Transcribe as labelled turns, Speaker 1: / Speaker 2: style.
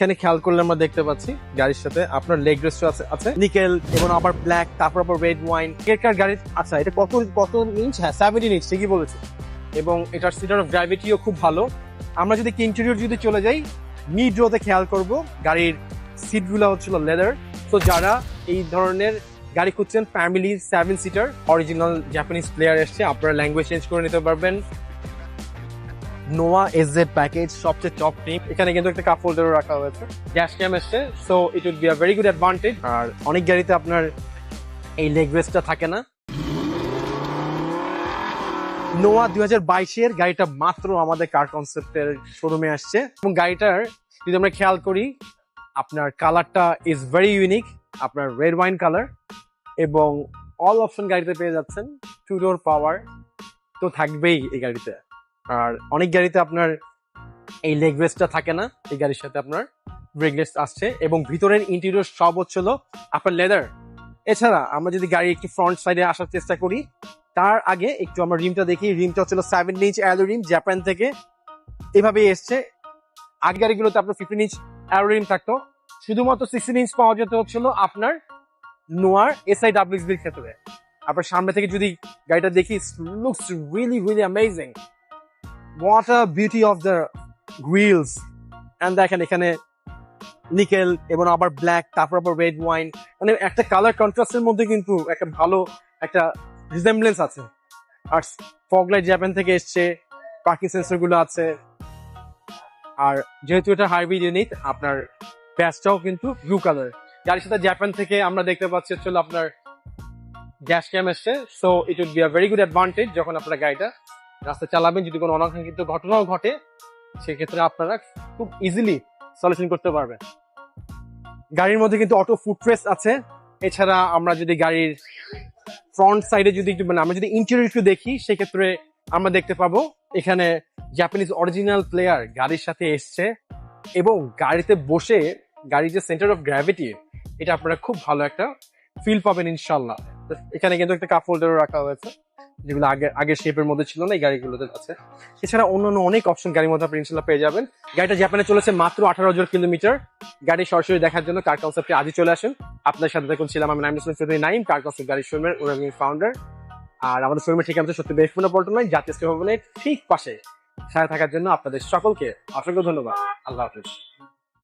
Speaker 1: এখানে খেয়াল করলে আমরা দেখতে পাচ্ছি গাড়ির সাথে আপনার লেগ রেস্ট আছে নিকেল এবং আবার ব্ল্যাক, তারপর আবার রেড ওয়াইন এর গাড়ি। আচ্ছা, এটা কত ইঞ্চ? হ্যাঁ, 17 ইঞ্চ, ঠিকই বলেছে। এবং এটার সিটার অফ গ্র্যাভিটিও খুব ভালো। আমরা যদি ইন্টেরিয়র যদি চলে যাই, মিড রোতে খেয়াল করব গাড়ির সিটগুলো হচ্ছিল লেদার। তো যারা এই ধরনের গাড়ি খুঁজছেন, family 7 seater original Japanese player এসছে, আপনারা ল্যাঙ্গুয়েজ চেঞ্জ করে নিতে পারবেন। নোয়া এসজেড প্যাকেজ সবচেয়ে টপ টিম। এখানে কিন্তু একটা কাপ হোল্ডারও রাখা হয়েছে, গ্যাস ক্যাম এসছে, so it would be a very good advantage. আর অনেক গাড়িতে আপনার এই লেগ রেস্টটা থাকে না। নোয়া 2022-এর গাড়িটা মাত্র আমাদের কার কনসেপ্টের শোরুমে আসছে এবং গাড়িটার যদি আমরা খেয়াল করি, আপনার কালারটা ইজ ভেরি ইউনিক, আপনার রেড ওয়াইন কালার এবং অল অপশন গাড়িতে পেয়ে যাচ্ছেন। 2 ডোর পাওয়ার তো থাকবেই এই গাড়িতে। আর অনেক গাড়িতে আপনার এই লেগ রেস্টটা থাকে না, এই গাড়ির সাথে আপনার লেগ রেস্ট আসছে এবং ভিতরের ইন্টেরিয়র সব হচ্ছিল আপনার লেদার। এছাড়া আমরা যদি গাড়ি একটু ফ্রন্ট সাইডে আসার চেষ্টা করি, তার আগে একটু আমরা রিমটা দেখি। রিমটা হচ্ছিল 7 ইঞ্চ অ্যালো রিম, জাপান থেকে এভাবেই এসছে। আগে গাড়িগুলোতে আপনার 15 ইঞ্চ অ্যালো রিম থাকতো, শুধুমাত্র 16 ইঞ্চ পাওয়া যেতে হচ্ছিল আপনার নোয়ার SIWSB এর ক্ষেত্রে। আপনার সামনে থেকে যদি গাড়িটা দেখি, looks really really amazing. What a beauty of the grills. And দেখেন এখানে নিকেল এবং আবার ব্ল্যাক, তারপর আবার রেড ওয়াইন, মানে একটা কালার কন্ট্রাস্টের মধ্যে কিন্তু একটা ভালো একটা রিজেম্বলেন্স আছে। আর ফগ লাইট জাপান থেকে এসছে, পার্কিং সেন্সর গুলো আছে। আর যেহেতু এটা হাইব্রিড ইউনিট, আপনার ব্যাসটাও কিন্তু ব্লু কালার। গাড়ির সাথে জাপান থেকে আমরা দেখতে পাচ্ছি হচ্ছে আপনার গ্যাস ক্যাম এসছে, so it would be a very good advantage যখন আপনারা গাড়িটা রাস্তায় চালাবেন। যদি কোনো অনাকাঙ্ক্ষিত ঘটনাও ঘটে, সেক্ষেত্রে আপনারা খুব ইজিলি সলিউশন করতে পারবেন। গাড়ির মধ্যে কিন্তু অটো ফুটরেস্ট আছে। এছাড়া আমরা যদি গাড়ির ফ্রন্ট সাইডে যদি একটু আমরা যদি ইন্টেরিয়র একটু দেখি, সেক্ষেত্রে আমরা দেখতে পাবো এখানে জাপানিজ অরিজিনাল প্লেয়ার গাড়ির সাথে এসছে এবং গাড়িতে বসে গাড়ির যে সেন্টার অফ গ্র্যাভিটি, এটা আপনারা খুব ভালো একটা ফিল পাবেন ইনশাল্লাহ। এখানে কিন্তু একটা কাপ হোল্ডারও রাখা হয়েছে, যেগুলো আগের শেপের মধ্যে ছিল না, এই গাড়িগুলোতে আছে। এছাড়া অন্যান্য অনেক অপশন গাড়ির মধ্যে আপনি ইনশাল্লাহ পেয়ে যাবেন। গাড়িটা জাপানে চলেছে মাত্র 18,000 কিলোমিটার। গাড়ি সরাসরি দেখার জন্য কার কনসেপ্টে আজই চলে আসেন। আপনার সাথে দেখুন ছিলাম আমি নাইম, কার কনসেপ্ট গাড়ির শোরুমের ফাউন্ডার। আর আমাদের শোরুমের ঠিকানা হচ্ছে সত্যি বেশপুনা পল্টনায়, জাতীয় ভবনের ঠিক পাশে। সাথে থাকার জন্য আপনাদের সকলকে অসংখ্য ধন্যবাদ। আল্লাহ হাফিজ।